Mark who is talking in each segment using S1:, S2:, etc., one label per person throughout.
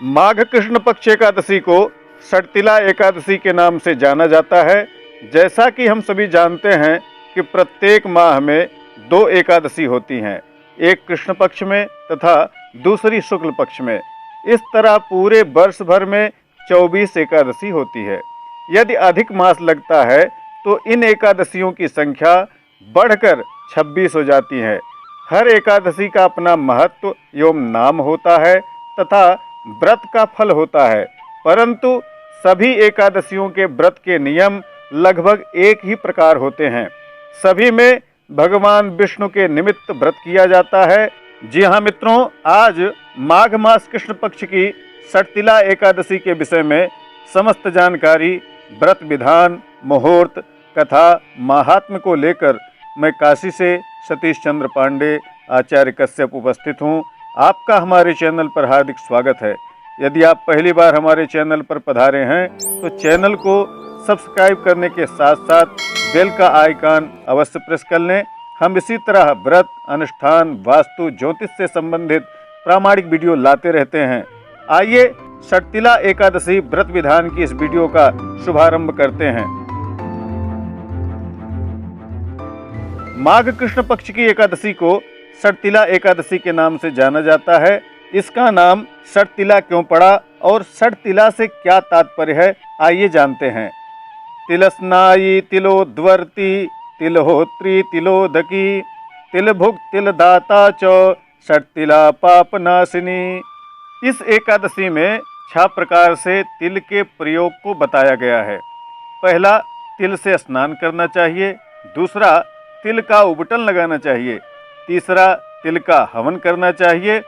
S1: माघ कृष्ण पक्ष एकादशी को षटतिला एकादशी के नाम से जाना जाता है। जैसा कि हम सभी जानते हैं कि प्रत्येक माह में दो एकादशी होती हैं, एक कृष्ण पक्ष में तथा दूसरी शुक्ल पक्ष में। इस तरह पूरे वर्ष भर में 24 एकादशी होती है। यदि अधिक मास लगता है तो इन एकादशियों की संख्या बढ़कर 26 हो जाती है। हर एकादशी का अपना महत्व एवं नाम होता है तथा व्रत का फल होता है, परंतु सभी एकादशियों के व्रत के नियम लगभग एक ही प्रकार होते हैं। सभी में भगवान विष्णु के निमित्त व्रत किया जाता है। जी हाँ मित्रों, आज माघ मास कृष्ण पक्ष की षटतिला एकादशी के विषय में समस्त जानकारी, व्रत विधान, मुहूर्त, कथा, महात्म्य को लेकर मैं काशी से सतीश चंद्र पांडे, आचार्य कश्यप उपस्थित हूँ। आपका हमारे चैनल पर हार्दिक स्वागत है। यदि आप पहली बार हमारे चैनल पर पधारे हैं तो चैनल को सब्सक्राइब करने के साथ साथ बेल का आइकन अवश्य प्रेस कर लें। हम इसी तरह व्रत, अनुष्ठान, वास्तु, ज्योतिष से संबंधित प्रामाणिक वीडियो लाते रहते हैं। आइए षटतिला एकादशी व्रत विधान की इस वीडियो का शुभारंभ करते हैं। माघ कृष्ण पक्ष की एकादशी को षटतिला एकादशी के नाम से जाना जाता है। इसका नाम षटतिला क्यों पड़ा और षटतिला से क्या तात्पर्य है, आइए जानते हैं। तिलस्नायी, तिलोद्वर्ती, तिलहोत्री, तिलोदकी, तिलभुक, तिलदाता च षटतिला पापनाशिनी। इस एकादशी में 6 प्रकार से तिल के प्रयोग को बताया गया है। पहला, तिल से स्नान करना चाहिए। दूसरा, तिल का उबटन लगाना चाहिए। तीसरा, तिल का हवन करना चाहिए।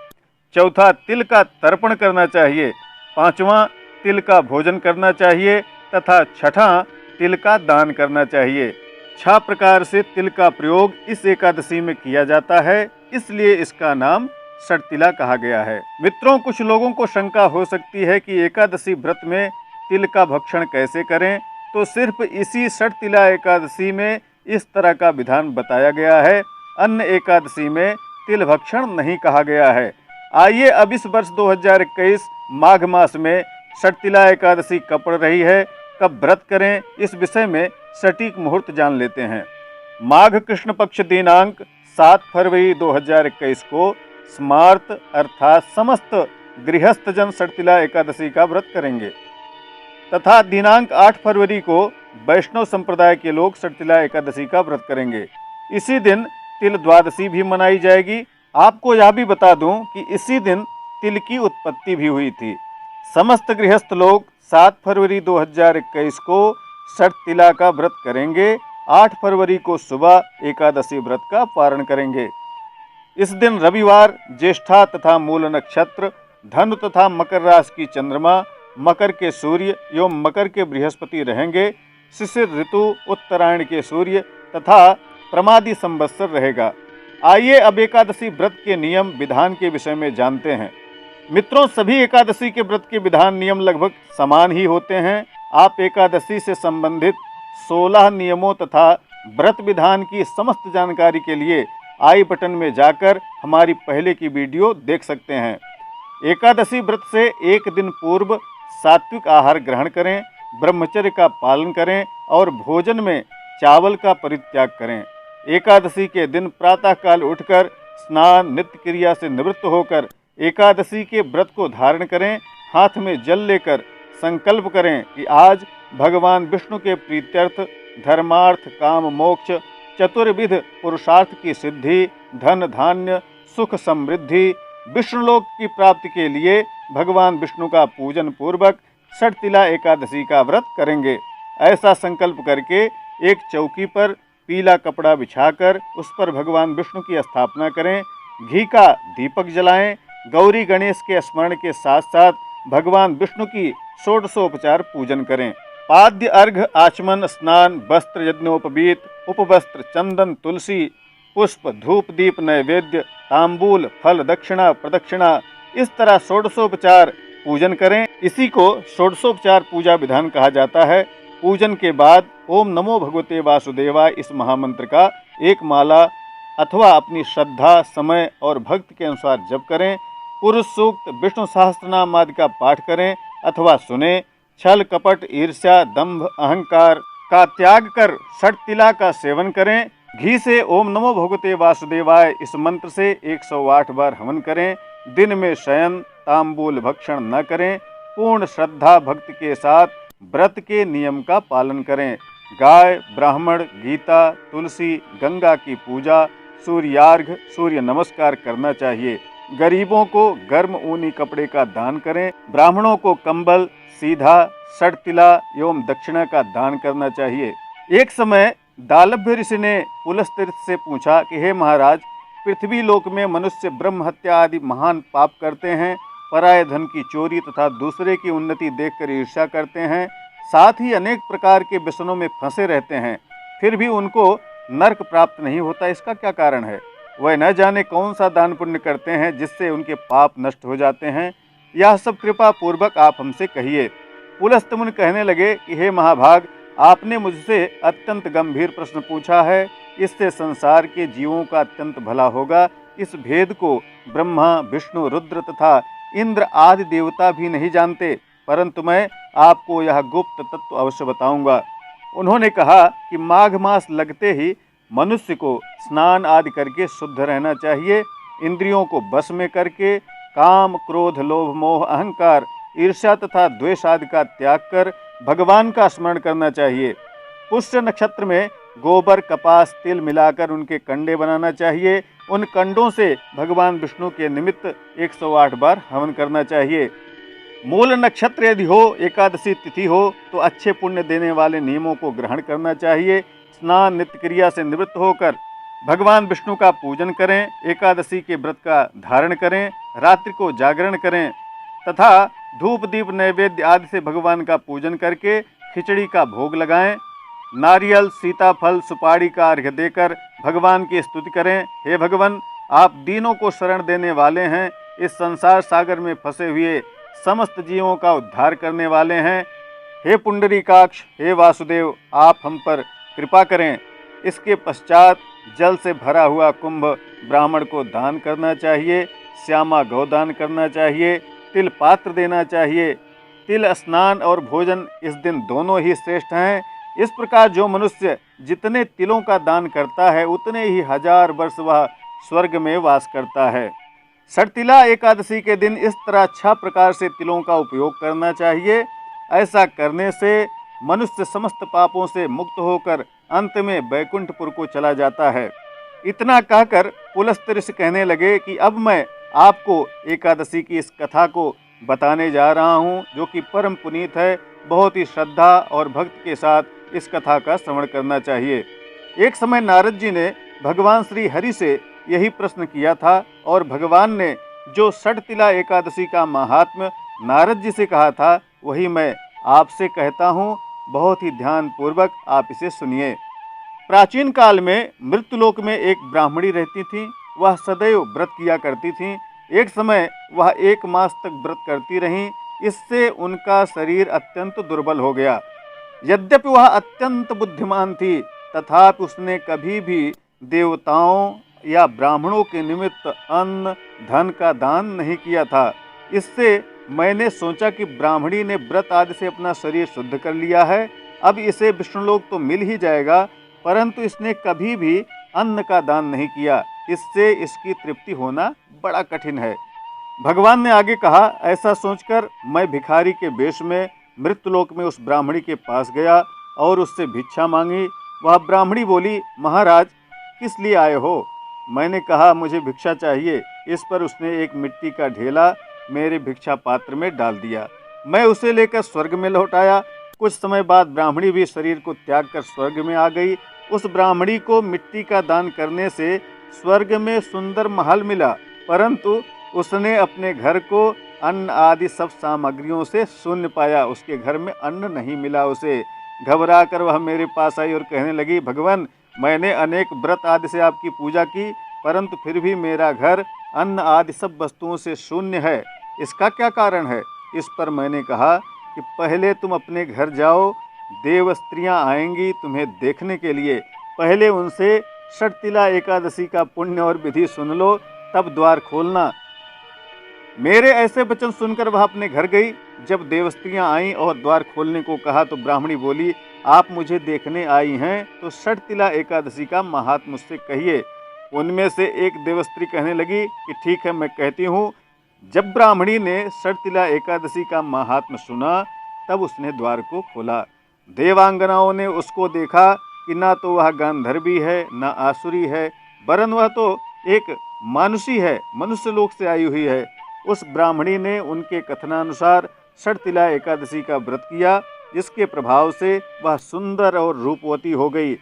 S1: चौथा, तिल का तर्पण करना चाहिए। पांचवा, तिल का भोजन करना चाहिए तथा छठा, तिल का दान करना चाहिए। 6 प्रकार से तिल का प्रयोग इस एकादशी में किया जाता है, इसलिए इसका नाम षटतिला कहा गया है। मित्रों, कुछ लोगों को शंका हो सकती है कि एकादशी व्रत में तिल का भक्षण कैसे करें, तो सिर्फ इसी षटतिला एकादशी में इस तरह का विधान बताया गया है। अन्य एकादशी में तिल भक्षण नहीं कहा गया है। आइए अब इस वर्ष 2021 माघ मास में षटतिला एकादशी कब पड़ रही है, कब व्रत करें, इस विषय में सटीक मुहूर्त जान लेते हैं। माघ कृष्ण पक्ष दिनांक 7 फरवरी 2021 को स्मार्त अर्थात समस्त गृहस्थ जन षटतिला एकादशी का व्रत करेंगे तथा दिनांक 8 फरवरी को वैष्णव संप्रदाय के लोग षटतिला एकादशी का व्रत करेंगे। इसी दिन तिल द्वादशी भी मनाई जाएगी। आपको यह भी बता दूं कि इसी दिन तिल की उत्पत्ति भी हुई थी। समस्त गृहस्थ लोग 7 फरवरी 2021 को षटतिला का व्रत करेंगे। 8 फरवरी को सुबह एकादशी व्रत का पारण करेंगे। इस दिन रविवार, ज्येष्ठा तथा मूल नक्षत्र, धनु तथा मकर राशि की चंद्रमा, मकर के सूर्य एवं मकर के बृहस्पति रहेंगे। शिशिर ऋतु, उत्तरायण के सूर्य तथा प्रमादी संवत्सर रहेगा। आइए अब एकादशी व्रत के नियम विधान के विषय में जानते हैं। मित्रों, सभी एकादशी के व्रत के विधान नियम लगभग समान ही होते हैं। आप एकादशी से संबंधित 16 नियमों तथा व्रत विधान की समस्त जानकारी के लिए आई बटन में जाकर हमारी पहले की वीडियो देख सकते हैं। एकादशी व्रत से एक दिन पूर्व सात्विक आहार ग्रहण करें, ब्रह्मचर्य का पालन करें और भोजन में चावल का परित्याग करें। एकादशी के दिन प्रातःकाल उठकर स्नान नित्य क्रिया से निवृत्त होकर एकादशी के व्रत को धारण करें। हाथ में जल लेकर संकल्प करें कि आज भगवान विष्णु के प्रीत्यर्थ धर्मार्थ काम मोक्ष चतुर्विध पुरुषार्थ की सिद्धि, धन धान्य, सुख समृद्धि, विष्णुलोक की प्राप्ति के लिए भगवान विष्णु का पूजन पूर्वक षटतिला एकादशी का व्रत करेंगे। ऐसा संकल्प करके एक चौकी पर पीला कपड़ा बिछाकर उस पर भगवान विष्णु की स्थापना करें। घी का दीपक जलाएं। गौरी गणेश के स्मरण के साथ साथ भगवान विष्णु की षोडशोपचार पूजन करें। पाद्य, अर्घ, आचमन, स्नान, वस्त्र, यज्ञोपवीत, उपवस्त्र, चंदन, तुलसी, पुष्प, धूप, दीप, नैवेद्य, तांबूल, फल, दक्षिणा, प्रदक्षिणा, इस तरह षोडशोपचार पूजन करें। इसी को षोडशोपचार पूजा विधान कहा जाता है। पूजन के बाद ओम नमो भगवते वासुदेवाय इस महामंत्र का एक माला अथवा अपनी श्रद्धा, समय और भक्ति के अनुसार जप करें। पुरुष सूक्त, विष्णु सहस्त्रनाम आदि का पाठ करें अथवा सुने। छल कपट ईर्ष्या दंभ अहंकार का त्याग कर षटतिला का सेवन करें। घी से ओम नमो भगवते वासुदेवाय इस मंत्र से 108 बार हवन करें। दिन में शयन तांबूल भक्षण न करें। पूर्ण श्रद्धा भक्ति के साथ व्रत के नियम का पालन करें। गाय, ब्राह्मण, गीता, तुलसी, गंगा की पूजा, सूर्यार्घ, सूर्य नमस्कार करना चाहिए। गरीबों को गर्म ऊनी कपड़े का दान करें। ब्राह्मणों को कंबल, सीधा, षटतिला एवं दक्षिणा का दान करना चाहिए। एक समय दालभ्य ऋषि ने पुलस्त्य से पूछा कि हे महाराज, पृथ्वी लोक में मनुष्य ब्रह्म हत्या आदि महान पाप करते हैं, पराये धन की चोरी तथा दूसरे की उन्नति देखकर ईर्ष्या करते हैं, साथ ही अनेक प्रकार के व्यसनों में फंसे रहते हैं, फिर भी उनको नरक प्राप्त नहीं होता, इसका क्या कारण है? वह न जाने कौन सा दान पुण्य करते हैं जिससे उनके पाप नष्ट हो जाते हैं। यह सब कृपा पूर्वक आप हमसे कहिए। पुलस्त्य मुनि कहने लगे कि हे महाभाग, आपने मुझसे अत्यंत गंभीर प्रश्न पूछा है। इससे संसार के जीवों का अत्यंत भला होगा। इस भेद को ब्रह्मा, विष्णु, रुद्र तथा इंद्र आदि देवता भी नहीं जानते, परंतु मैं आपको यह गुप्त तत्व अवश्य बताऊंगा। उन्होंने कहा कि माघ मास लगते ही मनुष्य को स्नान आदि करके शुद्ध रहना चाहिए। इंद्रियों को वश में करके काम, क्रोध, लोभ, मोह, अहंकार, ईर्ष्या तथा द्वेष आदि का त्याग कर भगवान का स्मरण करना चाहिए। पुष्य नक्षत्र में गोबर, कपास, तिल मिलाकर उनके कंडे बनाना चाहिए। उन कंडों से भगवान विष्णु के निमित्त 108 बार हवन करना चाहिए। मूल नक्षत्र यदि हो, एकादशी तिथि हो, तो अच्छे पुण्य देने वाले नियमों को ग्रहण करना चाहिए। स्नान नित्य क्रिया से निवृत्त होकर भगवान विष्णु का पूजन करें। एकादशी के व्रत का धारण करें। रात्रि को जागरण करें तथा धूप दीप नैवेद्य आदि से भगवान का पूजन करके खिचड़ी का भोग लगाएं। नारियल, सीताफल, सुपारी का अर्घ्य देकर भगवान की स्तुति करें। हे भगवान, आप दीनों को शरण देने वाले हैं। इस संसार सागर में फंसे हुए समस्त जीवों का उद्धार करने वाले हैं। हे पुंडरीकाक्ष, हे वासुदेव, आप हम पर कृपा करें। इसके पश्चात जल से भरा हुआ कुंभ ब्राह्मण को दान करना चाहिए। श्यामा गौदान करना चाहिए। तिल पात्र देना चाहिए। तिल स्नान और भोजन इस दिन दोनों ही श्रेष्ठ हैं। इस प्रकार जो मनुष्य जितने तिलों का दान करता है, उतने ही 1000 वर्ष वह स्वर्ग में वास करता है। षटतिला एकादशी के दिन इस तरह 6 प्रकार से तिलों का उपयोग करना चाहिए। ऐसा करने से मनुष्य समस्त पापों से मुक्त होकर अंत में बैकुंठपुर को चला जाता है। इतना कहकर पुलस्त्य ऋषि कहने लगे कि अब मैं आपको एकादशी की इस कथा को बताने जा रहा हूँ, जो कि परम पुनीत है। बहुत ही श्रद्धा और भक्ति के साथ इस कथा का श्रवण करना चाहिए। एक समय नारद जी ने भगवान श्री हरि से यही प्रश्न किया था और भगवान ने जो षटतिला एकादशी का महात्म्य नारद जी से कहा था, वही मैं आपसे कहता हूँ। बहुत ही ध्यान पूर्वक आप इसे सुनिए। प्राचीन काल में मृत्युलोक में एक ब्राह्मणी रहती थी। वह सदैव व्रत किया करती थी। एक समय वह 1 मास तक व्रत करती रहीं। इससे उनका शरीर अत्यंत दुर्बल हो गया। यद्यपि वह अत्यंत बुद्धिमान थी, तथापि उसने कभी भी देवताओं या ब्राह्मणों के निमित्त अन्न धन का दान नहीं किया था। इससे मैंने सोचा कि ब्राह्मणी ने व्रत आदि से अपना शरीर शुद्ध कर लिया है, अब इसे विष्णुलोक तो मिल ही जाएगा, परंतु इसने कभी भी अन्न का दान नहीं किया। इससे इसकी तृप्ति होना बड़ा कठिन है। भगवान ने आगे कहा, ऐसा सोचकर मैं भिखारी के वेश में मृत्युलोक में उस ब्राह्मणी के पास गया और उससे भिक्षा मांगी। वह ब्राह्मणी बोली, महाराज किस लिए आए हो? मैंने कहा, मुझे भिक्षा चाहिए। इस पर उसने एक मिट्टी का ढेला मेरे भिक्षा पात्र में डाल दिया। मैं उसे लेकर स्वर्ग में लौट आया। कुछ समय बाद ब्राह्मणी भी शरीर को त्याग कर स्वर्ग में आ गई। उस ब्राह्मणी को मिट्टी का दान करने से स्वर्ग में सुंदर महल मिला, परंतु उसने अपने घर को अन्न आदि सब सामग्रियों से शून्य पाया। उसके घर में अन्न नहीं मिला उसे। घबरा कर वह मेरे पास आई और कहने लगी, भगवान, मैंने अनेक व्रत आदि से आपकी पूजा की, परंतु फिर भी मेरा घर अन्न आदि सब वस्तुओं से शून्य है। इसका क्या कारण है? इस पर मैंने कहा कि पहले तुम अपने घर जाओ, देव स्त्रियाँ आएंगी तुम्हें देखने के लिए। पहले उनसे षटतिला एकादशी का पुण्य और विधि सुन लो, तब द्वार खोलना। मेरे ऐसे वचन सुनकर वह अपने घर गई। जब देवस्त्रियां आईं और द्वार खोलने को कहा तो ब्राह्मणी बोली, आप मुझे देखने आई हैं तो षटतिला एकादशी का महात्म्य मुझसे कहिए। उनमें से एक देवस्त्री कहने लगी कि ठीक है, मैं कहती हूँ। जब ब्राह्मणी ने षटतिला एकादशी का महात्म्य सुना तब उसने द्वार को खोला। देवांगनाओं ने उसको देखा कि ना तो वह गांधर्वी है ना आसुरी है, वरन वह तो एक मानुषी है, मनुष्य लोक से आई हुई है। उस ब्राह्मणी ने उनके कथनानुसार षटतिला एकादशी का व्रत किया, जिसके प्रभाव से वह सुंदर और रूपवती हो गई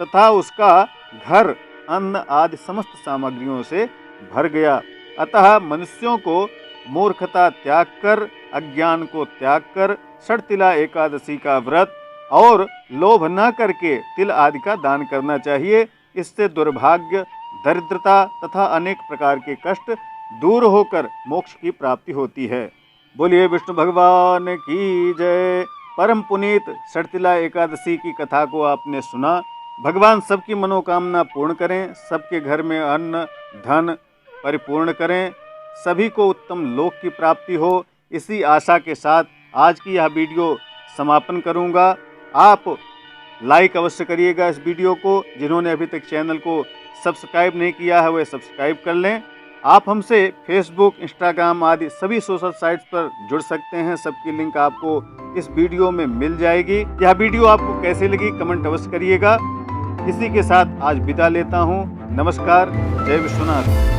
S1: तथा उसका घर अन्न आदि समस्त सामग्रियों से भर गया। अतः मनुष्यों को मूर्खता त्याग कर, अज्ञान को त्याग कर षटतिला एकादशी का व्रत और लोभ न करके तिल आदि का दान करना चाहिए। इससे दुर्भाग्य, दरिद्रता तथा अनेक प्रकार के कष्ट दूर होकर मोक्ष की प्राप्ति होती है। बोलिए विष्णु भगवान की जय। परम पुनीत षटतिला एकादशी की कथा को आपने सुना। भगवान सबकी मनोकामना पूर्ण करें, सबके घर में अन्न धन परिपूर्ण करें, सभी को उत्तम लोक की प्राप्ति हो। इसी आशा के साथ आज की यह वीडियो समापन करूंगा। आप लाइक अवश्य करिएगा इस वीडियो को। जिन्होंने अभी तक चैनल को सब्सक्राइब नहीं किया है वे सब्सक्राइब कर लें। आप हमसे फेसबुक, इंस्टाग्राम आदि सभी सोशल साइट्स पर जुड़ सकते हैं। सबकी लिंक आपको इस वीडियो में मिल जाएगी। यह वीडियो आपको कैसे लगी कमेंट अवश्य करिएगा। इसी के साथ आज विदा लेता हूँ। नमस्कार, जय विश्वनाथ।